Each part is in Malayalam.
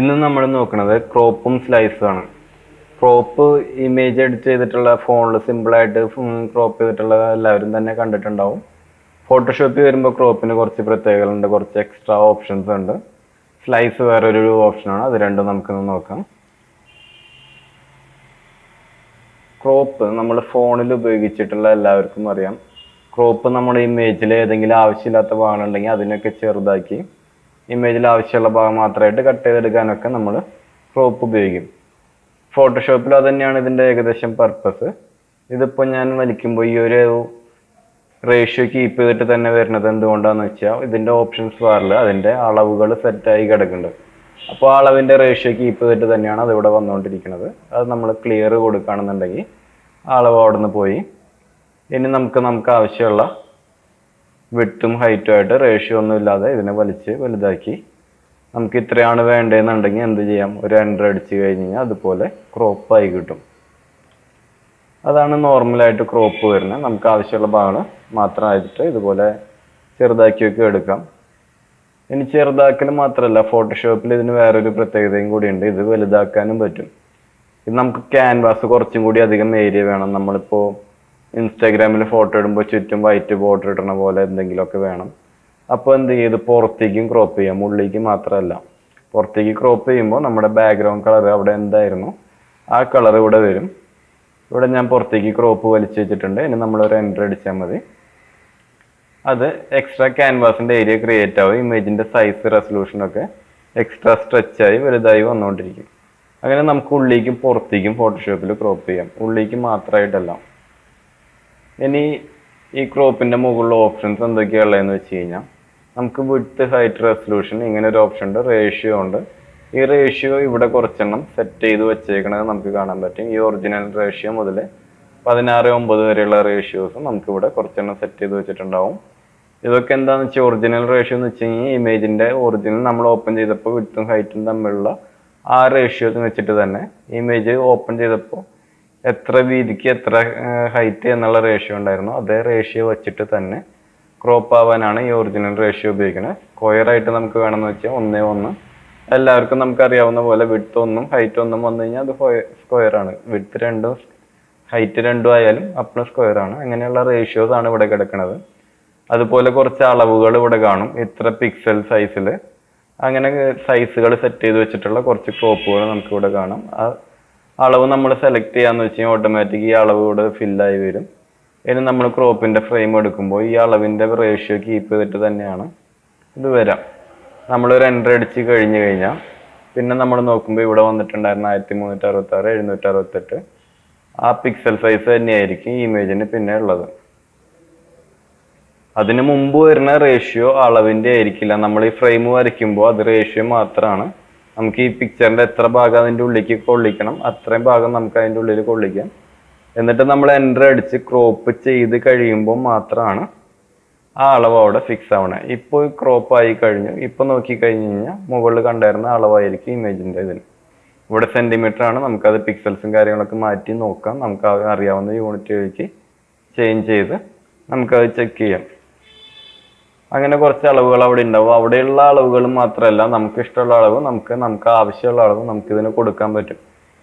ഇന്ന് നമ്മൾ നോക്കുന്നത് ക്രോപ്പും സ്ലൈസും ആണ്. ക്രോപ്പ് ഇമേജ് എഡിറ്റ് ചെയ്തിട്ടുള്ള ഫോണിൽ സിമ്പിളായിട്ട് ക്രോപ്പ് ചെയ്തിട്ടുള്ള എല്ലാവരും തന്നെ കണ്ടിട്ടുണ്ടാവും. ഫോട്ടോഷോപ്പിൽ വരുമ്പോൾ ക്രോപ്പിന് കുറച്ച് പ്രത്യേകതകളുണ്ട്, കുറച്ച് എക്സ്ട്രാ ഓപ്ഷൻസ് ഉണ്ട്. സ്ലൈസ് വേറൊരു ഓപ്ഷനാണ്, അത് രണ്ടും നമുക്കൊന്ന് നോക്കാം. ക്രോപ്പ് നമ്മൾ ഫോണിൽ ഉപയോഗിച്ചിട്ടുള്ള എല്ലാവർക്കും അറിയാം. ക്രോപ്പ് നമ്മുടെ ഇമേജിൽ ഏതെങ്കിലും ആവശ്യമില്ലാത്ത ഭാഗങ്ങളുണ്ടെങ്കിൽ അതിനൊക്കെ ചെറുതാക്കി ഇമേജിൽ ആവശ്യമുള്ള ഭാഗം മാത്രമായിട്ട് കട്ട് ചെയ്തെടുക്കാനൊക്കെ നമ്മൾ ക്രോപ്പ് ഉപയോഗിക്കും. ഫോട്ടോഷോപ്പിൽ അത് തന്നെയാണ് ഇതിൻ്റെ ഏകദേശം പർപ്പസ്. ഇതിപ്പോൾ ഞാൻ വലിക്കുമ്പോൾ ഈ ഒരു റേഷ്യോ കീപ്പ് ചെയ്തിട്ട് തന്നെ വരുന്നത് എന്തുകൊണ്ടാണെന്ന് വെച്ചാൽ ഇതിൻ്റെ ഓപ്ഷൻസ് ബാറിൽ അതിൻ്റെ അളവുകൾ സെറ്റായി കിടക്കുന്നുണ്ട്. അപ്പോൾ അളവിൻ്റെ റേഷ്യോ കീപ്പ് ചെയ്തിട്ട് തന്നെയാണ് അതിവിടെ വന്നുകൊണ്ടിരിക്കുന്നത്. അത് നമ്മൾ ക്ലിയർ കൊടുക്കുകയാണെന്നുണ്ടെങ്കിൽ അളവ് അവിടെ നിന്ന് പോയി. ഇനി നമുക്ക് ആവശ്യമുള്ള വിട്ടും ഹൈറ്റും ആയിട്ട് റേഷ്യോ ഒന്നും ഇല്ലാതെ ഇതിനെ വലിച്ച് വലുതാക്കി നമുക്ക് ഇത്രയാണ് വേണ്ടതെന്നുണ്ടെങ്കിൽ എന്ത് ചെയ്യാം, ഒരു എൻ്റർ അടിച്ച് കഴിഞ്ഞാൽ അതുപോലെ ക്രോപ്പായി കിട്ടും. അതാണ് നോർമലായിട്ട് ക്രോപ്പ് വരുന്നത്. നമുക്ക് ആവശ്യമുള്ള ഭാഗങ്ങൾ മാത്രമായിട്ട് ഇതുപോലെ ചെറുതാക്കിയൊക്കെ എടുക്കാം. ഇനി ചെറുതാക്കൽ മാത്രമല്ല, ഫോട്ടോഷോപ്പിൽ ഇതിന് വേറൊരു പ്രത്യേകതയും കൂടിയുണ്ട്. ഇത് വലുതാക്കാനും പറ്റും. ഇത് നമുക്ക് ക്യാൻവാസ് കുറച്ചും കൂടി അധികം ഏരിയ വേണം. നമ്മളിപ്പോൾ ഇൻസ്റ്റാഗ്രാമിൽ ഫോട്ടോ ഇടുമ്പോൾ ചുറ്റും വൈറ്റ് ബോർഡർ ഇടുന്ന പോലെ എന്തെങ്കിലുമൊക്കെ വേണം. അപ്പോൾ എന്ത് ചെയ്ത് പുറത്തേക്കും ക്രോപ്പ് ചെയ്യാം, ഉള്ളിലേക്ക് മാത്രമല്ല. പുറത്തേക്ക് ക്രോപ്പ് ചെയ്യുമ്പോൾ നമ്മുടെ ബാക്ക്ഗ്രൗണ്ട് കളർ അവിടെ എന്തായിരുന്നു ആ കളർ ഇവിടെ വരും. ഇവിടെ ഞാൻ പുറത്തേക്ക് ക്രോപ്പ് വലിച്ചു വെച്ചിട്ടുണ്ട്. ഇനി നമ്മളൊരു എൻ്റർ അടിച്ചാൽ മതി. അത് എക്സ്ട്രാ ക്യാൻവാസിൻ്റെ ഏരിയ ക്രിയേറ്റ് ആവും. ഇമേജിൻ്റെ സൈസ് റെസൊല്യൂഷനൊക്കെ എക്സ്ട്രാ സ്ട്രെച്ചായി വലുതായി വന്നുകൊണ്ടിരിക്കും. അങ്ങനെ നമുക്ക് ഉള്ളിലേക്കും പുറത്തേക്കും ഫോട്ടോഷോപ്പിൽ ക്രോപ്പ് ചെയ്യാം, ഉള്ളിലേക്ക് മാത്രമായിട്ടല്ല. ഇനി ഈ ക്രോപ്പിൻ്റെ മുകളിലുള്ള ഓപ്ഷൻസ് എന്തൊക്കെയാണുള്ളതെന്ന് വെച്ച് കഴിഞ്ഞാൽ നമുക്ക് വിഡ്ത്ത് ഹൈറ്റ് റെസൊല്യൂഷൻ ഇങ്ങനെ ഒരു ഓപ്ഷൻ ഉണ്ട്, റേഷ്യോ ഉണ്ട്. ഈ റേഷ്യോ ഇവിടെ കുറച്ചെണ്ണം സെറ്റ് ചെയ്ത് വെച്ചേക്കണത് നമുക്ക് കാണാൻ പറ്റും. ഈ ഒറിജിനൽ റേഷ്യോ മുതൽ 16:9 വരെയുള്ള റേഷ്യോസും നമുക്കിവിടെ കുറച്ചെണ്ണം സെറ്റ് ചെയ്ത് വെച്ചിട്ടുണ്ടാവും. ഇതൊക്കെ എന്താണെന്ന് വെച്ചാൽ ഒറിജിനൽ റേഷ്യോ എന്ന് വെച്ച് കഴിഞ്ഞാൽ ഇമേജിൻ്റെ ഒറിജിനൽ നമ്മൾ ഓപ്പൺ ചെയ്തപ്പോൾ വിഡ്ത്തും ഹൈറ്റും തമ്മിലുള്ള ആ റേഷ്യോസ് വെച്ചിട്ട് തന്നെ ഇമേജ് ഓപ്പൺ ചെയ്തപ്പോൾ എത്ര വീതിക്ക് എത്ര ഹൈറ്റ് എന്നുള്ള റേഷ്യോ ഉണ്ടായിരുന്നു അതേ റേഷ്യോ വെച്ചിട്ട് തന്നെ ക്രോപ്പ് ആവാനാണ് ഈ ഒറിജിനൽ റേഷ്യോ ഉപയോഗിക്കുന്നത്. സ്ക്വയർ ആയിട്ട് നമുക്ക് വേണമെന്ന് വെച്ചാൽ 1:1. എല്ലാവർക്കും നമുക്കറിയാവുന്ന പോലെ വിഡ്ത്ത് 1 ഹൈറ്റ് 1 വന്നു കഴിഞ്ഞാൽ അത് സ്ക്വയർ ആണ്. വിഡ്ത്ത് 2 ഹൈറ്റ് 2 ആയാലും അപ്പോൾ സ്ക്വയർ ആണ്. അങ്ങനെയുള്ള റേഷ്യോസ് ആണ് ഇവിടെ കിടക്കുന്നത്. അതുപോലെ കുറച്ച് അളവുകൾ ഇവിടെ കാണും, ഇത്ര പിക്സൽ സൈസിൽ. അങ്ങനെ സൈസുകൾ സെറ്റ് ചെയ്ത് വെച്ചിട്ടുള്ള കുറച്ച് ക്രോപ്പുകൾ നമുക്കിവിടെ കാണാം. അളവ് നമ്മൾ സെലക്ട് ചെയ്യാന്ന് വെച്ച് കഴിഞ്ഞാൽ ഓട്ടോമാറ്റിക് ഈ അളവ് ഇവിടെ ഫില്ലായി വരും. ഇനി നമ്മൾ ക്രോപ്പിൻ്റെ ഫ്രെയിം എടുക്കുമ്പോൾ ഈ അളവിൻ്റെ റേഷ്യോ കീപ്പ് ചെയ്തിട്ട് തന്നെയാണ് ഇത് വരാം. നമ്മളൊരു എൻ്റർ അടിച്ച് കഴിഞ്ഞ് കഴിഞ്ഞാൽ പിന്നെ നമ്മൾ നോക്കുമ്പോൾ ഇവിടെ വന്നിട്ടുണ്ടായിരുന്ന 1366, 768 ആ പിക്സൽ സൈസ് തന്നെയായിരിക്കും ഈ ഇമേജിന് പിന്നെ ഉള്ളത്. അതിന് മുമ്പ് വരുന്ന റേഷ്യോ അളവിൻ്റെ ആയിരിക്കില്ല. നമ്മൾ ഈ ഫ്രെയിം വരയ്ക്കുമ്പോൾ അത് റേഷ്യോ മാത്രമാണ്. നമുക്ക് ഈ പിക്ചറിൻ്റെ എത്ര ഭാഗം അതിൻ്റെ ഉള്ളിലേക്ക് കൊള്ളിക്കണം അത്രയും ഭാഗം നമുക്ക് അതിൻ്റെ ഉള്ളിൽ കൊള്ളിക്കാം. എന്നിട്ട് നമ്മൾ എൻ്റർ അടിച്ച് ക്രോപ്പ് ചെയ്ത് കഴിയുമ്പോൾ മാത്രമാണ് ആ അളവ് അവിടെ ഫിക്സ് ആവണേ. ഇപ്പോൾ ക്രോപ്പ് ആയി കഴിഞ്ഞു. ഇപ്പോൾ നോക്കിക്കഴിഞ്ഞ് കഴിഞ്ഞാൽ മുകളിൽ കണ്ടായിരുന്ന അളവായിരിക്കും ഇമേജിൻ്റെ ഇതിന്. ഇവിടെ സെൻറ്റിമീറ്റർ ആണ്. നമുക്കത് പിക്സൽസും കാര്യങ്ങളൊക്കെ മാറ്റി നോക്കാം. നമുക്ക് അറിയാവുന്ന യൂണിറ്റുകളിലേക്ക് ചേഞ്ച് ചെയ്ത് നമുക്കത് ചെക്ക് ചെയ്യാം. അങ്ങനെ കുറച്ച് അളവുകൾ അവിടെ ഉണ്ടാവും. അവിടെയുള്ള അളവുകൾ മാത്രമല്ല, നമുക്ക് ഇഷ്ടമുള്ള അളവ് നമുക്ക് ആവശ്യമുള്ള അളവ് നമുക്ക് ഇതിന് കൊടുക്കാൻ പറ്റും.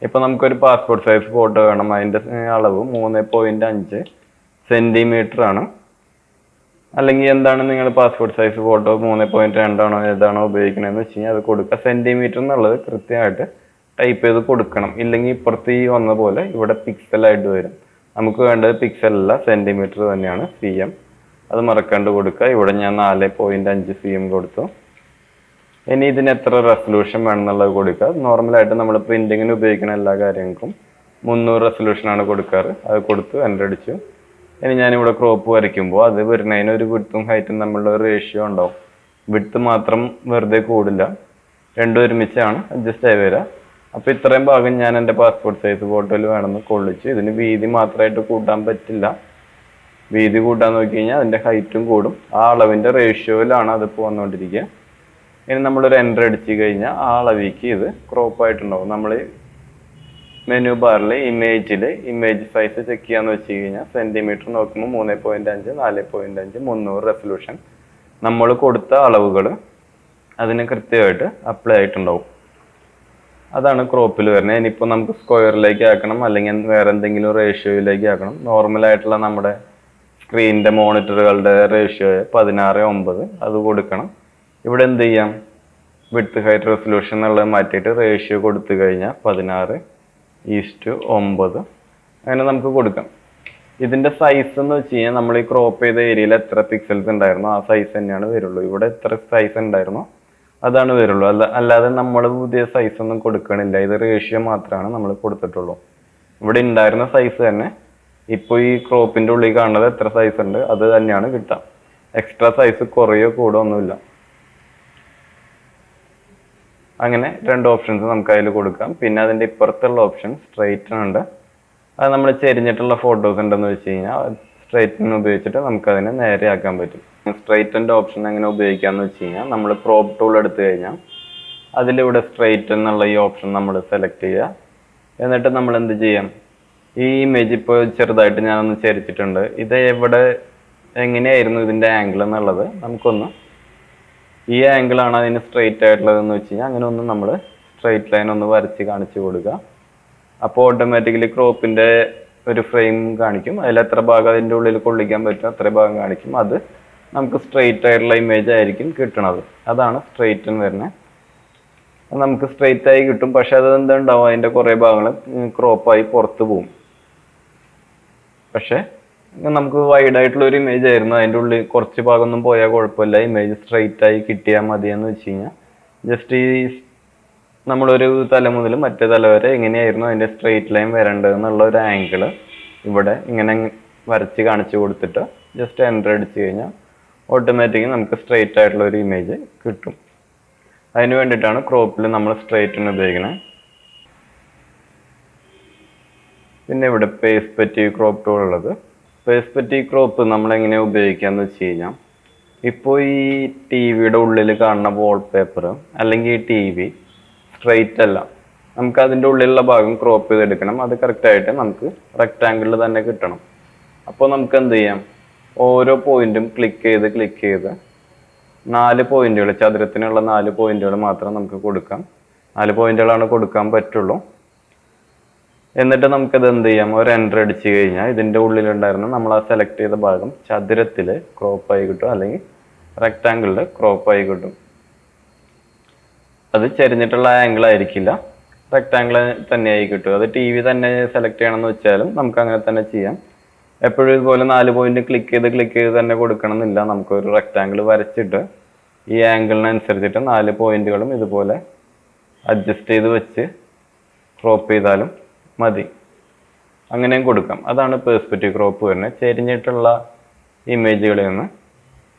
ഇപ്പം നമുക്കൊരു പാസ്പോർട്ട് സൈസ് ഫോട്ടോ വേണം. അതിൻ്റെ അളവ് 3.5 സെൻറ്റിമീറ്റർ ആണ്. അല്ലെങ്കിൽ എന്താണ് നിങ്ങൾ പാസ്പോർട്ട് സൈസ് ഫോട്ടോ 3.2 ആണോ ഏതാണോ ഉപയോഗിക്കണമെന്ന് വെച്ച് കഴിഞ്ഞാൽ അത് കൊടുക്കുക. സെൻറ്റിമീറ്റർ എന്നുള്ളത് കൃത്യമായിട്ട് ടൈപ്പ് ചെയ്ത് കൊടുക്കണം. ഇല്ലെങ്കിൽ ഇപ്പുറത്ത് ഈ വന്ന പോലെ ഇവിടെ പിക്സലായിട്ട് വരും. നമുക്ക് വേണ്ടത് പിക്സലല്ല, സെൻറ്റിമീറ്റർ തന്നെയാണ്, cm. അത് മറക്കാണ്ട് കൊടുക്കുക. ഇവിടെ ഞാൻ 4.5 cm കൊടുത്തു. ഇനി ഇതിന് എത്ര റെസൊല്യൂഷൻ വേണമെന്നുള്ളത് കൊടുക്കുക. നോർമലായിട്ട് നമ്മൾ പ്രിൻറ്റിങ്ങിന് ഉപയോഗിക്കുന്ന എല്ലാ കാര്യങ്ങൾക്കും 300 റെസൊല്യൂഷനാണ് കൊടുക്കാറ്. അത് കൊടുത്തു എൻ്റർ അടിച്ചു. ഇനി ഞാനിവിടെ ക്രോപ്പ് വരയ്ക്കുമ്പോൾ അത് വരുന്നതിന് ഒരു വിഡ്ത്തും ഹൈറ്റും തമ്മിലുള്ള ഒരു റേഷ്യോ ഉണ്ടാവും. വിഡ്ത്ത് മാത്രം വെറുതെ കൂടില്ല, രണ്ടും ഒരുമിച്ചാണ് അഡ്ജസ്റ്റ് ആയി വരിക. അപ്പോൾ ഇത്രയും ഭാഗം ഞാൻ എൻ്റെ പാസ്പോർട്ട് സൈസ് ഫോട്ടോയിൽ വേണമെന്ന് കൊള്ളിച്ചു. ഇതിന് വീതി മാത്രമായിട്ട് കൂട്ടാൻ പറ്റില്ല. വീതി കൂട്ടാൻ നോക്കി കഴിഞ്ഞാൽ അതിൻ്റെ ഹൈറ്റും കൂടും. ആ അളവിൻ്റെ റേഷ്യോയിലാണ് അതിപ്പോൾ വന്നുകൊണ്ടിരിക്കുക. ഇനി നമ്മളൊരു എൻ്റർ അടിച്ച് കഴിഞ്ഞാൽ ആ അളവിക്ക് ഇത് ക്രോപ്പായിട്ടുണ്ടാവും. നമ്മൾ മെനു ബാറിൽ ഇമേജ് സൈസ് ചെക്ക് ചെയ്യാന്ന് വെച്ച് കഴിഞ്ഞാൽ സെൻറ്റിമീറ്റർ നോക്കുമ്പോൾ 3.5, 4.5, 300 റെസൊല്യൂഷൻ നമ്മൾ കൊടുത്ത അളവുകൾ അതിന് കൃത്യമായിട്ട് അപ്ലൈ ആയിട്ടുണ്ടാവും. അതാണ് ക്രോപ്പിൽ വരുന്നത്. ഇനിയിപ്പോൾ നമുക്ക് സ്ക്വയറിലേക്ക് ആക്കണം, അല്ലെങ്കിൽ വേറെ എന്തെങ്കിലും റേഷ്യോയിലേക്ക് ആക്കണം. നോർമലായിട്ടുള്ള നമ്മുടെ സ്ക്രീനിൻ്റെ മോണിറ്ററുകളുടെ റേഷ്യോ 16:9 അത് കൊടുക്കണം. ഇവിടെ എന്ത് ചെയ്യാം, വിഡ്ത്ത് ഹൈറ്റ് റെസൊല്യൂഷൻ എന്നുള്ളത് മാറ്റിയിട്ട് റേഷ്യോ കൊടുത്തു കഴിഞ്ഞാൽ 16:9 അങ്ങനെ നമുക്ക് കൊടുക്കാം. ഇതിൻ്റെ സൈസ് എന്ന് വെച്ച് കഴിഞ്ഞാൽ നമ്മൾ ഈ ക്രോപ്പ് ചെയ്ത ഏരിയയിൽ എത്ര പിക്സൽസ് ഉണ്ടായിരുന്നോ ആ സൈസ് തന്നെയാണ് വരുള്ളൂ. ഇവിടെ എത്ര സൈസ് ഉണ്ടായിരുന്നോ അതാണ് വരുള്ളൂ. അല്ലാതെ നമ്മൾ പുതിയ സൈസ് ഒന്നും കൊടുക്കണില്ല. ഇത് റേഷ്യോ മാത്രമാണ് നമ്മൾ കൊടുത്തിട്ടുള്ളൂ. ഇവിടെ ഉണ്ടായിരുന്ന സൈസ് തന്നെ ഇപ്പോൾ ഈ ക്രോപ്പിൻ്റെ ഉള്ളിൽ കാണുന്നത് എത്ര സൈസ് ഉണ്ട് അത് തന്നെയാണ് കിട്ടുക. എക്സ്ട്രാ സൈസ് കുറയോ കൂടോ ഒന്നുമില്ല. അങ്ങനെ രണ്ട് ഓപ്ഷൻസ് നമുക്ക് അതിൽ കൊടുക്കാം. പിന്നെ അതിൻ്റെ ഇപ്പുറത്തുള്ള ഓപ്ഷൻ സ്ട്രൈറ്റൻ ഉണ്ട്. അത് നമ്മൾ ചെരിഞ്ഞിട്ടുള്ള ഫോട്ടോസ് ഉണ്ടെന്ന് വെച്ച് കഴിഞ്ഞാൽ സ്ട്രൈറ്റൻ ഉപയോഗിച്ചിട്ട് നമുക്കതിനെ നേരെയാക്കാൻ പറ്റും. സ്ട്രൈറ്റൻ്റെ ഓപ്ഷൻ എങ്ങനെ ഉപയോഗിക്കാമെന്ന് വെച്ച് കഴിഞ്ഞാൽ നമ്മൾ ക്രോപ്പ് ടൂൾ എടുത്തു കഴിഞ്ഞാൽ അതിലിവിടെ സ്ട്രൈറ്റൻ എന്നുള്ള ഈ ഓപ്ഷൻ നമ്മൾ സെലക്ട് ചെയ്യുക. എന്നിട്ട് നമ്മൾ എന്ത് ചെയ്യാം, ഈ ഇമേജ് ഇപ്പോൾ ചെറുതായിട്ട് ഞാനൊന്ന് ചരിച്ചിട്ടുണ്ട്. ഇത് എങ്ങനെയായിരുന്നു ഇതിൻ്റെ ആംഗിൾ എന്നുള്ളത് നമുക്കൊന്ന്, ഈ ആംഗിളാണ് അതിന് സ്ട്രെയിറ്റ് ആയിട്ടുള്ളതെന്ന് വെച്ച് കഴിഞ്ഞാൽ അങ്ങനെ ഒന്ന് നമ്മൾ സ്ട്രെയിറ്റ് ലൈൻ ഒന്ന് വരച്ച് കാണിച്ചു കൊടുക്കുക. അപ്പോൾ ഓട്ടോമാറ്റിക്കലി ക്രോപ്പിൻ്റെ ഒരു ഫ്രെയിം കാണിക്കും. അതിൽ എത്ര ഭാഗം അതിൻ്റെ ഉള്ളിൽ കൊള്ളിക്കാൻ പറ്റും അത്ര ഭാഗം കാണിക്കും. അത് നമുക്ക് സ്ട്രെയിറ്റ് ആയിട്ടുള്ള ഇമേജ് ആയിരിക്കും കിട്ടണത്. അതാണ് സ്ട്രെയിറ്റൻ വരുന്നത്. നമുക്ക് സ്ട്രെയിറ്റ് ആയി കിട്ടും. പക്ഷെ അത് എന്തുണ്ടാവും, അതിൻ്റെ കുറേ ഭാഗങ്ങൾ ക്രോപ്പായി പുറത്ത് പോകും. പക്ഷെ നമുക്ക് വൈഡ് ആയിട്ടുള്ള ഒരു ഇമേജ് ആയിരുന്നു. അതിൻ്റെ ഉള്ളിൽ കുറച്ച് ഭാഗമൊന്നും പോയാൽ കുഴപ്പമില്ല, ഇമേജ് സ്ട്രെയിറ്റ് ആയി കിട്ടിയാൽ മതി എന്ന് വെച്ച് കഴിഞ്ഞാൽ ജസ്റ്റ് ഈ നമ്മളൊരു തല മുതൽ മറ്റേ തല വരെ എങ്ങനെയായിരുന്നു അതിൻ്റെ സ്ട്രെയിറ്റ് ലൈൻ വരേണ്ടത് എന്നുള്ള ഒരു ആംഗിള് ഇവിടെ ഇങ്ങനെ വരച്ച് കാണിച്ചു കൊടുത്തിട്ട് ജസ്റ്റ് എൻ്റർ അടിച്ച് കഴിഞ്ഞാൽ ഓട്ടോമാറ്റിക്കലി നമുക്ക് സ്ട്രെയിറ്റ് ആയിട്ടുള്ള ഒരു ഇമേജ് കിട്ടും. അതിന് വേണ്ടിയിട്ടാണ് ക്രോപ്പിൽ നമ്മൾ സ്ട്രെയിറ്റൻ ഉപയോഗിക്കുന്നത്. പിന്നെ ഇവിടെ പേഴ്സ്പെക്റ്റീവ് ക്രോപ്പ് ടൂൾ ഉള്ളത്. പേഴ്സ്പെക്റ്റീവ് ക്രോപ്പ് നമ്മളെങ്ങനെ ഉപയോഗിക്കാമെന്ന് വെച്ച് കഴിഞ്ഞാൽ, ഇപ്പോൾ ഈ ടി വിയുടെ ഉള്ളിൽ കാണുന്ന വാൾപേപ്പർ അല്ലെങ്കിൽ ടി വി സ്ട്രെയിറ്റ് അല്ല, നമുക്ക് അതിൻ്റെ ഉള്ളിലുള്ള ഭാഗം ക്രോപ്പ് ചെയ്തെടുക്കണം. അത് കറക്റ്റായിട്ട് നമുക്ക് റെക്റ്റാങ്കിളിൽ തന്നെ കിട്ടണം. അപ്പോൾ നമുക്ക് എന്ത് ചെയ്യാം, ഓരോ പോയിന്റും ക്ലിക്ക് ചെയ്ത് 4 പോയിന്റുകൾ, ചതുരത്തിനുള്ള 4 പോയിന്റുകൾ മാത്രം നമുക്ക് കൊടുക്കാം. 4 പോയിന്റുകളാണ് കൊടുക്കാൻ പറ്റുള്ളൂ. എന്നിട്ട് നമുക്കത് എന്ത് ചെയ്യാം, ഒരു എൻ്റർ അടിച്ച് കഴിഞ്ഞാൽ ഇതിൻ്റെ ഉള്ളിലുണ്ടായിരുന്ന നമ്മൾ ആ സെലക്ട് ചെയ്ത ഭാഗം ചതുരത്തിൽ ക്രോപ്പായി കിട്ടും, അല്ലെങ്കിൽ റെക്റ്റാങ്കിളിൽ ക്രോപ്പായി കിട്ടും. അത് ചെരിഞ്ഞിട്ടുള്ള ആംഗിൾ ആയിരിക്കില്ല, റെക്റ്റാങ്കിൾ തന്നെയായി കിട്ടും. അത് ടി വി തന്നെ സെലക്ട് ചെയ്യണമെന്ന് വെച്ചാലും നമുക്ക് അങ്ങനെ തന്നെ ചെയ്യാം. എപ്പോഴും ഇതുപോലെ 4 പോയിന്റ് ക്ലിക്ക് ചെയ്ത് തന്നെ കൊടുക്കണം എന്നില്ല. നമുക്കൊരു റെക്റ്റാങ്കിൾ വരച്ചിട്ട് ഈ ആംഗിളിനനുസരിച്ചിട്ട് 4 പോയിന്റുകളും ഇതുപോലെ അഡ്ജസ്റ്റ് ചെയ്ത് വെച്ച് ക്രോപ്പ് ചെയ്താലും മതി. അങ്ങനെയും കൊടുക്കാം. അതാണ് പേഴ്സ്പെക്റ്റീവ് ക്രോപ്പ് വരുന്നത്. ചെരിഞ്ഞിട്ടുള്ള ഇമേജുകളിൽ നിന്ന്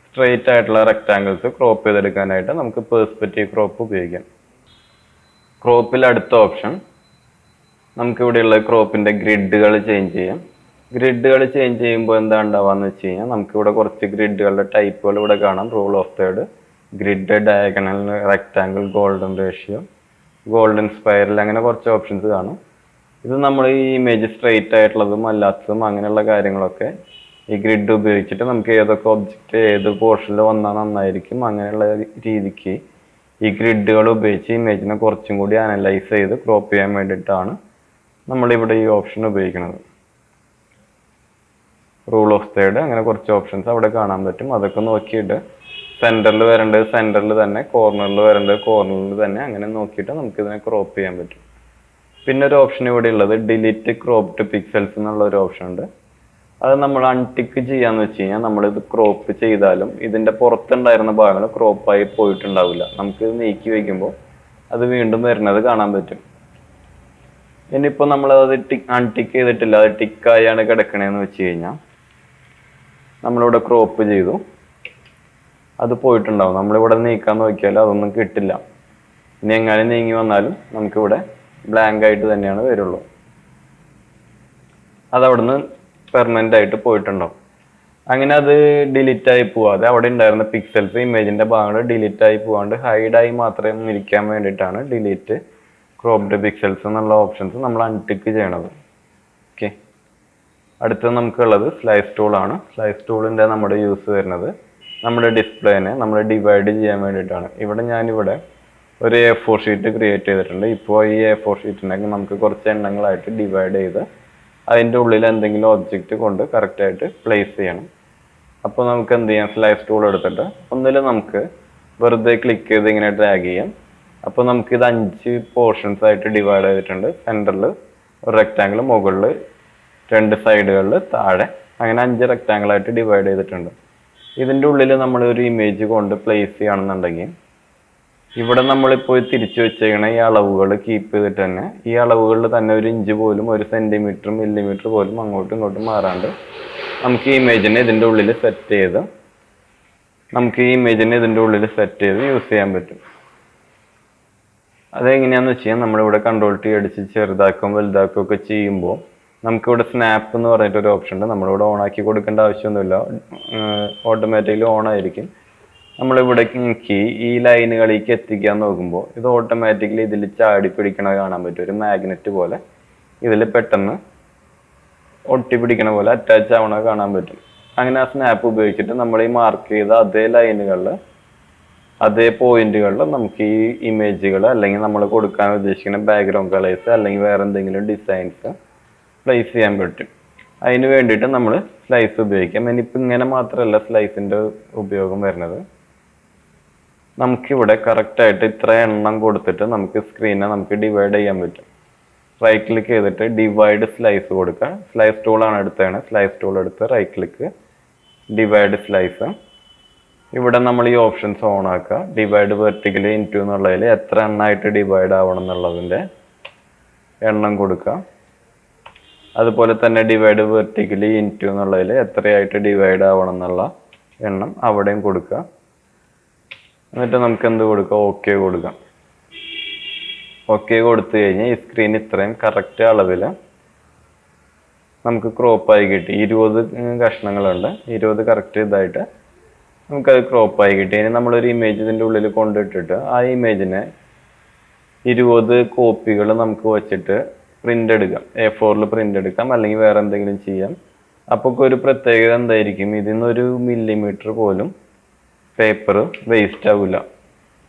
സ്ട്രെയിറ്റ് ആയിട്ടുള്ള റെക്റ്റാങ്കിൾസ് ക്രോപ്പ് ചെയ്തെടുക്കാനായിട്ട് നമുക്ക് പേഴ്സ്പെക്റ്റീവ് ക്രോപ്പ് ഉപയോഗിക്കാം. ക്രോപ്പിൽ അടുത്ത ഓപ്ഷൻ നമുക്കിവിടെയുള്ള ക്രോപ്പിൻ്റെ ഗ്രിഡുകൾ ചേഞ്ച് ചെയ്യാം. ഗ്രിഡുകൾ ചേഞ്ച് ചെയ്യുമ്പോൾ എന്താ ഉണ്ടാവുകയെന്ന് വെച്ച് കഴിഞ്ഞാൽ, നമുക്കിവിടെ കുറച്ച് ഗ്രിഡുകളുടെ ടൈപ്പുകൾ ഇവിടെ കാണാം. Rule of third, grid, diagonal, rectangle, golden ratio, golden spiral, അങ്ങനെ കുറച്ച് ഓപ്ഷൻസ് കാണും. ഇത് നമ്മൾ ഈ ഇമേജ് സ്ട്രെയിറ്റ് ആയിട്ടുള്ളതും അല്ലാത്തതും അങ്ങനെയുള്ള കാര്യങ്ങളൊക്കെ ഈ ഗ്രിഡ് ഉപയോഗിച്ചിട്ട് നമുക്ക് ഏതൊക്കെ ഒബ്ജക്റ്റ് ഏത് പോർഷനിൽ വന്നാൽ നന്നായിരിക്കും അങ്ങനെയുള്ള രീതിക്ക് ഈ ഗ്രിഡുകൾ ഉപയോഗിച്ച് ഇമേജിനെ കുറച്ചും കൂടി അനലൈസ് ചെയ്ത് ക്രോപ്പ് ചെയ്യാൻ വേണ്ടിയിട്ടാണ് നമ്മളിവിടെ ഈ ഓപ്ഷൻ ഉപയോഗിക്കുന്നത്. റൂൾ ഓഫ് തേർഡ്, അങ്ങനെ കുറച്ച് ഓപ്ഷൻസ് അവിടെ കാണാൻ പറ്റും. അതൊക്കെ നോക്കിയിട്ട് സെൻറ്ററിൽ വരേണ്ടത് സെൻറ്ററിൽ തന്നെ, കോർണറിൽ വരേണ്ടത് കോർണറിൽ തന്നെ, അങ്ങനെ നോക്കിയിട്ട് നമുക്കിതിനെ ക്രോപ്പ് ചെയ്യാൻ പറ്റും. പിന്നെ ഒരു ഓപ്ഷൻ ഇവിടെ ഉള്ളത് ഡിലീറ്റ് ക്രോപ്ഡ് പിക്സൽസ് എന്നുള്ള ഒരു ഓപ്ഷൻ ഉണ്ട്. അത് നമ്മൾ അൺടിക്ക് ചെയ്യാന്ന് വെച്ച് കഴിഞ്ഞാൽ, നമ്മളിത് ക്രോപ്പ് ചെയ്താലും ഇതിൻ്റെ പുറത്തുണ്ടായിരുന്ന ഭാഗങ്ങൾ ക്രോപ്പായി പോയിട്ടുണ്ടാവില്ല. നമുക്ക് നീക്കി വയ്ക്കുമ്പോൾ അത് വീണ്ടും വരുന്നത് കാണാൻ പറ്റും. ഇനിയിപ്പോൾ നമ്മളത് അൺടിക്ക് ചെയ്തിട്ടില്ല, അത് ടിക്കായാണ് കിടക്കണേന്ന് വെച്ച് കഴിഞ്ഞാൽ നമ്മളിവിടെ ക്രോപ്പ് ചെയ്തു, അത് പോയിട്ടുണ്ടാവും. നമ്മളിവിടെ നീക്കാൻ നോക്കിയാൽ അതൊന്നും കിട്ടില്ല. ഇനി എങ്ങനെ നീങ്ങി വന്നാലും നമുക്കിവിടെ ബ്ലാങ്ക് ആയിട്ട് തന്നെയാണ് വരുള്ളൂ. അതവിടുന്ന് പെർമനൻ്റ് ആയിട്ട് പോയിട്ടുണ്ടാവും. അങ്ങനെ അത് ഡിലീറ്റ് ആയി പോവാതെ അവിടെ ഉണ്ടായിരുന്ന പിക്സൽസ്, ഇമേജിൻ്റെ ഭാഗങ്ങൾ ഡിലീറ്റ് ആയി പോവാണ്ട് ഹൈഡായി മാത്രം ഇരിക്കാൻ വേണ്ടിയിട്ടാണ് ഡിലീറ്റ് ക്രോപ്ഡ് പിക്സൽസ് എന്നുള്ള ഓപ്ഷൻസ് നമ്മൾ അൺടിക്ക് ചെയ്യണത്. ഓക്കെ, അടുത്തത് നമുക്കുള്ളത് സ്ലൈസ് ടൂളാണ്. സ്ലൈസ് ടൂളിൻ്റെ നമ്മുടെ യൂസ് വരുന്നത് നമ്മുടെ ഡിസ്പ്ലേനെ നമ്മൾ ഡിവൈഡ് ചെയ്യാൻ വേണ്ടിയിട്ടാണ്. ഇവിടെ ഞാനിവിടെ ഒരു A4 ഷീറ്റ് ക്രിയേറ്റ് ചെയ്തിട്ടുണ്ട്. ഇപ്പോൾ ഈ A4 ഷീറ്റിനൊക്കെ നമുക്ക് കുറച്ച് എണ്ണങ്ങളായിട്ട് ഡിവൈഡ് ചെയ്ത് അതിൻ്റെ ഉള്ളിൽ എന്തെങ്കിലും ഒബ്ജക്റ്റ് കൊണ്ട് കറക്റ്റായിട്ട് പ്ലേസ് ചെയ്യണം. അപ്പോൾ നമുക്ക് എന്ത് ചെയ്യാം, സ്ലൈസ് ടൂൾ എടുത്തിട്ട് ഒന്നിൽ നമുക്ക് വെറുതെ ക്ലിക്ക് ചെയ്ത് ഇങ്ങനെ ഡ്രാഗ് ചെയ്യാം. അപ്പോൾ നമുക്കിത് 5 പോർഷൻസ് ആയിട്ട് ഡിവൈഡ് ചെയ്തിട്ടുണ്ട്. സെൻറ്ററിൽ ഒരു റെക്റ്റാങ്കിൾ, മുകളിൽ 2 സൈഡുകളിൽ, താഴെ, അങ്ങനെ 5 റെക്റ്റാങ്കിളായിട്ട് ഡിവൈഡ് ചെയ്തിട്ടുണ്ട്. ഇതിൻ്റെ ഉള്ളിൽ നമ്മൾ ഒരു ഇമേജ് കൊണ്ട് പ്ലേസ് ചെയ്യുകയാണെന്നുണ്ടെങ്കിൽ ഇവിടെ നമ്മളിപ്പോൾ തിരിച്ചു വെച്ചേക്കണ ഈ അളവുകൾ കീപ്പ് ചെയ്തിട്ട് തന്നെ ഈ അളവുകളിൽ തന്നെ 1 ഇഞ്ച് പോലും 1 സെൻറ്റിമീറ്റർ മില്ലിമീറ്റർ പോലും അങ്ങോട്ടും ഇങ്ങോട്ടും മാറാണ്ട് നമുക്ക് ഈ ഇമേജിനെ ഇതിൻ്റെ ഉള്ളിൽ സെറ്റ് ചെയ്ത് യൂസ് ചെയ്യാൻ പറ്റും. അതെങ്ങനെയാണെന്ന് വെച്ച് കഴിഞ്ഞാൽ നമ്മളിവിടെ Ctrl+T അടിച്ച് ചെറുതാക്കും വലുതാക്കും ഒക്കെ ചെയ്യുമ്പോൾ നമുക്കിവിടെ സ്നാപ്പ് എന്ന് പറഞ്ഞിട്ടൊരു ഓപ്ഷൻ ഉണ്ട്. നമ്മളിവിടെ ഓണാക്കി കൊടുക്കേണ്ട ആവശ്യമൊന്നുമില്ല, ഓട്ടോമാറ്റിക്കലി ഓൺ ആയിരിക്കും. നമ്മളിവിടേക്ക് നോക്കി ഈ ലൈനുകളിലേക്ക് എത്തിക്കാൻ നോക്കുമ്പോൾ ഇത് ഓട്ടോമാറ്റിക്കലി ഇതിൽ ചാടി പിടിക്കണ കാണാൻ പറ്റും. ഒരു മാഗ്നറ്റ് പോലെ ഇതിൽ പെട്ടെന്ന് ഒട്ടിപ്പിടിക്കണ പോലെ അറ്റാച്ച് ആവണ കാണാൻ പറ്റും. അങ്ങനെ ആ സ്നാപ്പ് ഉപയോഗിച്ചിട്ട് നമ്മൾ ഈ മാർക്ക് ചെയ്ത അതേ ലൈനുകളിൽ, അതേ പോയിന്റുകളിൽ നമുക്ക് ഈ ഇമേജുകൾ അല്ലെങ്കിൽ നമ്മൾ കൊടുക്കാൻ ഉദ്ദേശിക്കുന്ന ബാക്ക്ഗ്രൗണ്ട് കളേഴ്സ് അല്ലെങ്കിൽ വേറെ എന്തെങ്കിലും ഡിസൈൻസ് പ്ലേസ് ചെയ്യാൻ പറ്റും. അതിന് വേണ്ടിയിട്ട് നമ്മൾ സ്ലൈസ് ഉപയോഗിക്കാം. ഇനിയിപ്പോൾ ഇങ്ങനെ മാത്രമല്ല സ്ലൈസിൻ്റെ ഉപയോഗം വരുന്നത്. നമുക്കിവിടെ കറക്റ്റായിട്ട് ഇത്ര എണ്ണം കൊടുത്തിട്ട് നമുക്ക് സ്ക്രീനെ നമുക്ക് ഡിവൈഡ് ചെയ്യാൻ പറ്റും. റൈറ്റ് ക്ലിക്ക് ചെയ്തിട്ട് ഡിവൈഡ് സ്ലൈസ് കൊടുക്കുക. സ്ലൈസ് ടൂളാണ് എടുത്തതാണ്. സ്ലൈസ് ടൂൾ എടുത്ത് റൈറ്റ് ക്ലിക്ക്, ഡിവൈഡ് സ്ലൈസ്. ഇവിടെ നമ്മൾ ഈ ഓപ്ഷൻസ് ഓൺ ആക്കുക. ഡിവൈഡ് വെർട്ടിക്കലി ഇൻറ്റു എന്നുള്ളതിൽ എത്ര എണ്ണമായിട്ട് ഡിവൈഡ് ആവണം എന്നുള്ളതിൻ്റെ എണ്ണം കൊടുക്കുക. അതുപോലെ തന്നെ ഡിവൈഡ് വെർട്ടിക്കലി ഇൻറ്റു എന്നുള്ളതിൽ എത്രയായിട്ട് ഡിവൈഡ് ആവണം എന്നുള്ള എണ്ണം അവിടെയും കൊടുക്കുക. എന്നിട്ട് നമുക്ക് എന്ത് കൊടുക്കാം, ഓക്കെ കൊടുക്കാം. ഓക്കെ കൊടുത്തു കഴിഞ്ഞാൽ ഈ സ്ക്രീൻ ഇത്രയും കറക്റ്റ് അളവിൽ നമുക്ക് ക്രോപ്പായി കിട്ടി. 20 കഷ്ണങ്ങളുണ്ട്, 20 കറക്റ്റ് ഇതായിട്ട് നമുക്കത് ക്രോപ്പായി കിട്ടി. ഇനി നമ്മളൊരു ഇമേജ് ഇതിൻ്റെ ഉള്ളിൽ കൊണ്ടിട്ടിട്ട് ആ ഇമേജിനെ 20 കോപ്പികൾ നമുക്ക് വെച്ചിട്ട് പ്രിൻ്റ് എടുക്കാം. A4 പ്രിൻ്റ് എടുക്കാം, അല്ലെങ്കിൽ വേറെ എന്തെങ്കിലും ചെയ്യാം. അപ്പോൾ ഒരു പ്രത്യേകത എന്തായിരിക്കും, ഇതിന്നൊരു മില്ലിമീറ്റർ പോലും പേപ്പർ വേസ്റ്റ് ആവില്ല.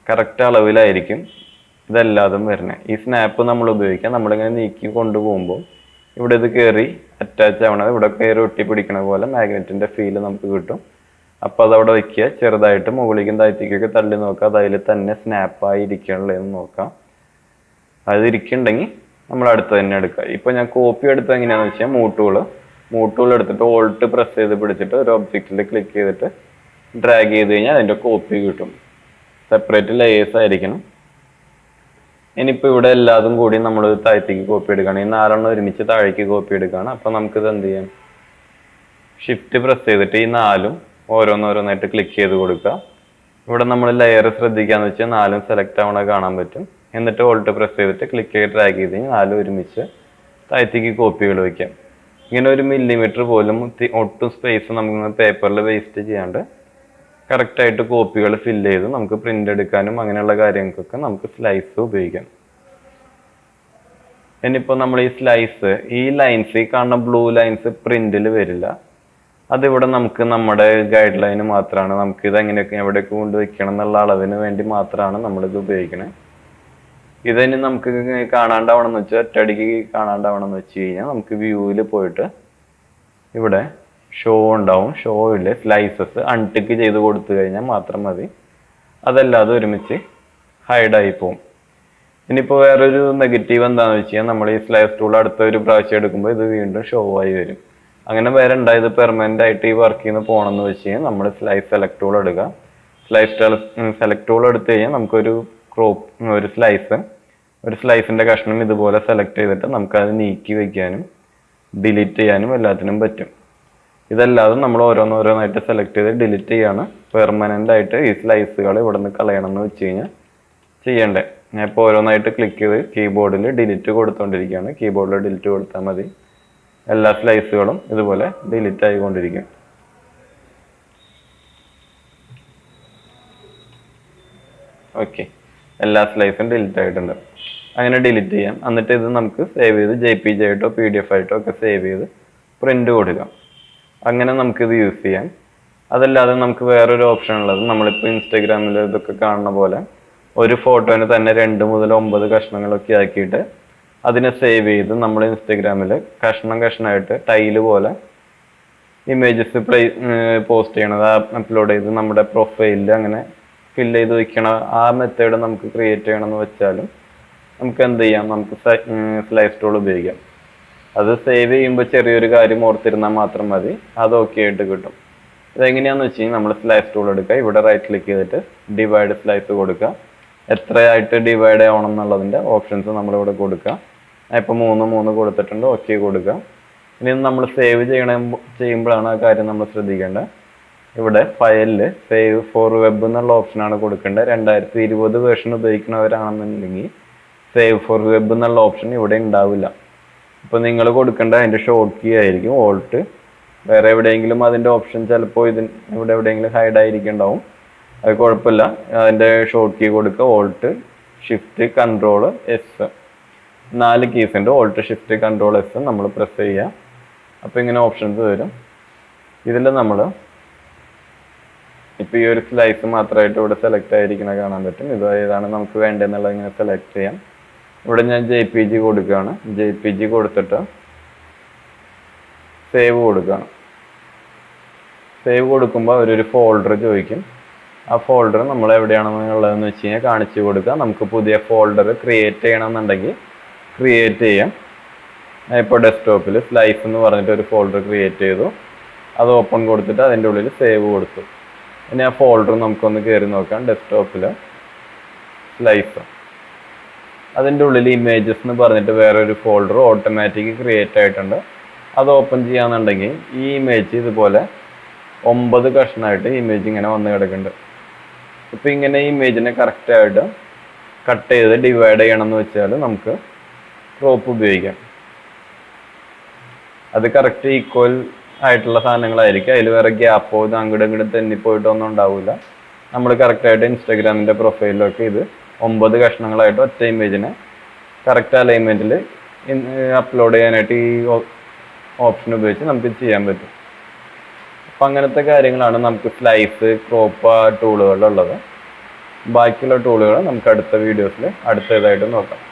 കറക്റ്റ് അളവിലായിരിക്കും ഇതെല്ലാതും വരുന്നത്. ഈ സ്നാപ്പ് നമ്മൾ ഉപയോഗിക്കാം. നമ്മളിങ്ങനെ നീക്കി കൊണ്ടുപോകുമ്പോൾ ഇവിടെ ഇത് കയറി അറ്റാച്ച് ആവണത്, ഇവിടെ കയറി ഒട്ടി പിടിക്കണ പോലെ മാഗ്നറ്റിൻ്റെ ഫീല് നമുക്ക് കിട്ടും. അപ്പോൾ അതവിടെ വയ്ക്കുക. ചെറുതായിട്ട് മുകളിലേക്കും താഴത്തേക്കൊക്കെ തള്ളി നോക്കുക, അത് അതിൽ തന്നെ സ്നാപ്പായി ഇരിക്കണല്ലേന്ന് നോക്കാം. അത് ഇരിക്കുന്നുണ്ടെങ്കിൽ നമ്മൾ അടുത്ത് തന്നെ എടുക്കുക. ഇപ്പോൾ ഞാൻ കോപ്പി എടുത്തത് എങ്ങനെയാണെന്ന് വെച്ചാൽ മൂവ് ടൂൾ എടുത്തിട്ട് ഓൾട്ട് പ്രസ് ചെയ്ത് പിടിച്ചിട്ട് ഒരു ഒബ്ജക്റ്റിൽ ക്ലിക്ക് ചെയ്തിട്ട് ഡ്രാഗ് ചെയ്ത് കഴിഞ്ഞാൽ അതിൻ്റെ കോപ്പി കിട്ടും. സെപ്പറേറ്റ് ലെയേഴ്സ് ആയിരിക്കണം. ഇനിയിപ്പോൾ ഇവിടെ എല്ലാതും കൂടി നമ്മൾ താഴത്തേക്ക് കോപ്പി എടുക്കുകയാണ്. ഈ 4 ഒരുമിച്ച് താഴേക്ക് കോപ്പി എടുക്കുകയാണ്. അപ്പോൾ നമുക്കിത് എന്ത് ചെയ്യാം, ഷിഫ്റ്റ് പ്രസ് ചെയ്തിട്ട് ഈ 4 ഓരോന്നോരോന്നായിട്ട് ക്ലിക്ക് ചെയ്ത് കൊടുക്കുക. ഇവിടെ നമ്മൾ ലെയർ ശ്രദ്ധിക്കാന്ന് വെച്ചാൽ 4 സെലക്ട് ആവണ കാണാൻ പറ്റും. എന്നിട്ട് ഓൾട്ട് പ്രസ് ചെയ്തിട്ട് ക്ലിക്ക് ചെയ്ത് ഡ്രാഗ് ചെയ്ത് കഴിഞ്ഞാൽ 4 ഒരുമിച്ച് താഴത്തേക്ക് കോപ്പികൾ വയ്ക്കാം. ഇങ്ങനെ 1 മില്ലിമീറ്റർ പോലും ഒട്ടും സ്പേസ് നമുക്ക് പേപ്പറിൽ വേസ്റ്റ് ചെയ്യാണ്ട് കറക്റ്റായിട്ട് കോപ്പികൾ ഫില്ല് ചെയ്ത് നമുക്ക് പ്രിൻ്റ് എടുക്കാനും അങ്ങനെയുള്ള കാര്യങ്ങൾക്കൊക്കെ നമുക്ക് സ്ലൈസ് ഉപയോഗിക്കാം. ഇനിയിപ്പോൾ നമ്മൾ ഈ സ്ലൈസ്, ഈ ലൈൻസ്, ഈ കാണുന്ന ബ്ലൂ ലൈൻസ് പ്രിന്റിൽ വരില്ല. അതിവിടെ നമുക്ക് നമ്മുടെ ഗൈഡ് ലൈന് മാത്രമാണ്. നമുക്ക് ഇത് എങ്ങനെയൊക്കെ എവിടെയൊക്കെ കൊണ്ടുവയ്ക്കണം എന്നുള്ള അളവിന് വേണ്ടി മാത്രമാണ് നമ്മളിത് ഉപയോഗിക്കുന്നത്. ഇതിന് നമുക്ക് കാണാണ്ടാവണം എന്ന് വെച്ചാൽ ഒറ്റയടിക്ക് കാണാണ്ടാവണം എന്ന് വെച്ച് കഴിഞ്ഞാൽ നമുക്ക് വ്യൂവിൽ പോയിട്ട് ഇവിടെ ഷോ ഉണ്ടാവും. ഷോയിൽ സ്ലൈസസ് അൺടിക്ക് ചെയ്ത് കൊടുത്തു കഴിഞ്ഞാൽ മാത്രം മതി. അതല്ലാതെ ഒരുമിച്ച് ഹൈഡായി പോകും. ഇനിയിപ്പോൾ വേറൊരു നെഗറ്റീവ് എന്താണെന്ന് വെച്ച് കഴിഞ്ഞാൽ നമ്മൾ ഈ സ്ലൈസ് ടൂൾ അടുത്ത ഒരു പ്രാവശ്യം എടുക്കുമ്പോൾ ഇത് വീണ്ടും ഷോ ആയി വരും. അങ്ങനെ വേറെ ഉണ്ടായത് പെർമനൻ്റ് ആയിട്ട് ഈ വർക്കിൽ നിന്ന് പോകണമെന്ന് വെച്ച് കഴിഞ്ഞാൽ നമ്മൾ സ്ലൈസ് സെലക്ട് ടൂൾ എടുക്കുക. സെലക്ട് ടൂൾ എടുത്തു കഴിഞ്ഞാൽ നമുക്കൊരു ഒരു സ്ലൈസിൻ്റെ കഷ്ണം ഇതുപോലെ സെലക്ട് ചെയ്തിട്ട് നമുക്കത് നീക്കി വയ്ക്കാനും ഡിലീറ്റ് ചെയ്യാനും എല്ലാത്തിനും പറ്റും. ഇതല്ലാതെ നമ്മൾ ഓരോന്നോരോന്നായിട്ട് സെലക്ട് ചെയ്ത് ഡിലീറ്റ് ചെയ്യാണ് പെർമനൻ്റ് ആയിട്ട് ഈ സ്ലൈസുകൾ ഇവിടെ നിന്ന് കളയണം എന്ന് വെച്ച് കഴിഞ്ഞാൽ ചെയ്യേണ്ടത്. ഞാൻ ഇപ്പോൾ ഓരോന്നായിട്ട് ക്ലിക്ക് ചെയ്ത് കീബോർഡിൽ ഡിലീറ്റ് കൊടുത്തുകൊണ്ടിരിക്കുകയാണ്. കീബോർഡിൽ ഡിലീറ്റ് കൊടുത്താൽ മതി. എല്ലാ സ്ലൈസുകളും ഇതുപോലെ ഡിലീറ്റ് ആയിക്കൊണ്ടിരിക്കും. ഓക്കെ, എല്ലാ സ്ലൈസും ഡിലീറ്റ് ആയിട്ടുണ്ട്. അങ്ങനെ ഡിലീറ്റ് ചെയ്യാം. എന്നിട്ട് ഇത് നമുക്ക് സേവ് ചെയ്ത് JPG ആയിട്ടോ PDF ആയിട്ടോ ഒക്കെ സേവ് ചെയ്ത് പ്രിൻ്റ് കൊടുക്കാം. അങ്ങനെ നമുക്കിത് യൂസ് ചെയ്യാം. അതല്ലാതെ നമുക്ക് വേറൊരു ഓപ്ഷൻ ഉള്ളത്, നമ്മളിപ്പോൾ ഇൻസ്റ്റാഗ്രാമിൽ ഇതൊക്കെ കാണുന്ന പോലെ ഒരു ഫോട്ടോന് തന്നെ 2 മുതൽ 9 കഷ്ണങ്ങളൊക്കെ ആക്കിയിട്ട് അതിനെ സേവ് ചെയ്ത് നമ്മൾ ഇൻസ്റ്റഗ്രാമിൽ കഷ്ണം കഷ്ണമായിട്ട് ടൈല് പോലെ ഇമേജസ് പോസ്റ്റ് ചെയ്യണത് അപ്ലോഡ് ചെയ്ത് നമ്മുടെ പ്രൊഫൈലിൽ അങ്ങനെ ഫില്ല് ചെയ്ത് വെക്കണ ആ മെത്തേഡ് നമുക്ക് ക്രിയേറ്റ് ചെയ്യണമെന്ന് വെച്ചാലും നമുക്ക് എന്ത് ചെയ്യാം, നമുക്ക് സ്ലൈസ് ടൂൾ ഉപയോഗിക്കാം. അത് സേവ് ചെയ്യുമ്പോൾ ചെറിയൊരു കാര്യം ഓർത്തിരുന്നാൽ മാത്രം മതി, അത് ഓക്കെ ആയിട്ട് കിട്ടും. ഇതെങ്ങനെയാന്ന് വെച്ച് കഴിഞ്ഞാൽ നമ്മൾ സ്ലൈസ് ടൂൾ എടുക്കുക, ഇവിടെ റൈറ്റ് ക്ലിക്ക് ചെയ്തിട്ട് ഡിവൈഡ് സ്ലൈസ് കൊടുക്കുക. എത്രയായിട്ട് ഡിവൈഡ് ചെയ്യണം എന്നുള്ളതിൻ്റെ ഓപ്ഷൻസ് നമ്മളിവിടെ കൊടുക്കുക. ഇപ്പോൾ 3 കൊടുത്തിട്ടുണ്ട്, ഓക്കെ കൊടുക്കുക. ഇനി നമ്മൾ സേവ് ചെയ്യുമ്പോഴാണ് ആ കാര്യം നമ്മൾ ശ്രദ്ധിക്കേണ്ടത്. ഇവിടെ ഫയലിൽ സേവ് ഫോർ വെബ് എന്നുള്ള ഓപ്ഷനാണ് കൊടുക്കേണ്ടത്. 2020 വേർഷൻ ഉപയോഗിക്കുന്നവരാണെന്നുണ്ടെങ്കിൽ സേവ് ഫോർ വെബ് എന്നുള്ള ഓപ്ഷൻ ഇവിടെ ഉണ്ടാവില്ല. അപ്പോൾ നിങ്ങൾ കൊടുക്കേണ്ട അതിൻ്റെ ഷോർട്ട് കീ ആയിരിക്കും ഓൾട്ട്. വേറെ എവിടെയെങ്കിലും അതിൻ്റെ ഓപ്ഷൻ ചിലപ്പോൾ ഇവിടെ എവിടെയെങ്കിലും ഹൈഡ് ആയിരിക്കുന്നുണ്ടാവും, അത് കുഴപ്പമില്ല. അതിൻ്റെ ഷോർട്ട് കീ കൊടുക്കുക, Alt shift control S. 4 keys ഉണ്ട്, ഓൾട്ട് ഷിഫ്റ്റ് കൺട്രോൾ എസ് നമ്മൾ പ്രസ് ചെയ്യുക. അപ്പോൾ ഇങ്ങനെ ഓപ്ഷൻസ് വരും. ഇതിൽ നമ്മൾ ഇപ്പോൾ ഈ ഒരു സ്ലൈസ് മാത്രമായിട്ട് ഇവിടെ സെലക്ട് ആയിരിക്കുന്നത് കാണാൻ പറ്റും. ഇത് ഏതാണ് നമുക്ക് വേണ്ടതെന്നുള്ളത് ഇങ്ങനെ സെലക്ട് ചെയ്യാം. ഇവിടെ ഞാൻ JPG കൊടുക്കുകയാണ്. JPG കൊടുത്തിട്ട് സേവ് കൊടുക്കുകയാണ്. സേവ് കൊടുക്കുമ്പോൾ ഒരു ഫോൾഡർ ചോദിക്കും. ആ ഫോൾഡർ നമ്മൾ എവിടെയാണെന്നുള്ളതെന്ന് വെച്ച് കഴിഞ്ഞാൽ കാണിച്ചു കൊടുക്കുക. നമുക്ക് പുതിയ ഫോൾഡർ ക്രിയേറ്റ് ചെയ്യണമെന്നുണ്ടെങ്കിൽ ക്രിയേറ്റ് ചെയ്യാം. ഇപ്പോൾ ഡെസ്ക്ടോപ്പിൽ സ്ലൈസ് എന്ന് പറഞ്ഞിട്ട് ഒരു ഫോൾഡർ ക്രിയേറ്റ് ചെയ്തു. അത് ഓപ്പൺ കൊടുത്തിട്ട് അതിൻ്റെ ഉള്ളിൽ സേവ് കൊടുത്തു. ഇനി ആ ഫോൾഡർ നമുക്കൊന്ന് കയറി നോക്കാം. ഡെസ്ക്ടോപ്പിൽ സ്ലൈസ്, അതിൻ്റെ ഉള്ളിൽ ഇമേജസ് എന്ന് പറഞ്ഞിട്ട് വേറെ ഒരു ഫോൾഡർ ഓട്ടോമാറ്റിക് ക്രിയേറ്റ് ആയിട്ടുണ്ട്. അത് ഓപ്പൺ ചെയ്യാന്നുണ്ടെങ്കിൽ ഈ ഇമേജ് ഇതുപോലെ 9 കഷ്ണമായിട്ട് ഇമേജ് ഇങ്ങനെ വന്ന് കിടക്കുന്നുണ്ട്. ഇപ്പം ഇങ്ങനെ ഈ ഇമേജിനെ കറക്റ്റായിട്ട് കട്ട് ചെയ്ത് ഡിവൈഡ് ചെയ്യണമെന്ന് വെച്ചാൽ നമുക്ക് ക്രോപ്പ് ഉപയോഗിക്കാം. അത് കറക്റ്റ് ഈക്വൽ ആയിട്ടുള്ള സാധനങ്ങളായിരിക്കും. അതിൽ വേറെ ഗ്യാപ്പോ ഇത് അങ്ങോട്ടും തെന്നിപ്പോയിട്ടോ ഒന്നും ഉണ്ടാവില്ല. നമ്മൾ കറക്റ്റായിട്ട് ഇൻസ്റ്റാഗ്രാമിൻ്റെ പ്രൊഫൈലിലൊക്കെ ഇത് 9 കഷ്ണങ്ങളായിട്ട് ഒറ്റ ഇമേജിനെ കറക്റ്റ് അലൈൻമെൻറ്റിൽ അപ്ലോഡ് ചെയ്യാനായിട്ട് ഈ ഓപ്ഷൻ ഉപയോഗിച്ച് നമുക്ക് ചെയ്യാൻ പറ്റും. അപ്പം അങ്ങനത്തെ കാര്യങ്ങളാണ് നമുക്ക് സ്ലൈസ് ക്രോപ്പ് ടൂളുകളുള്ളത്. ബാക്കിയുള്ള ടൂളുകൾ നമുക്ക് അടുത്ത വീഡിയോസിൽ അടുത്തതായിട്ട് നോക്കാം.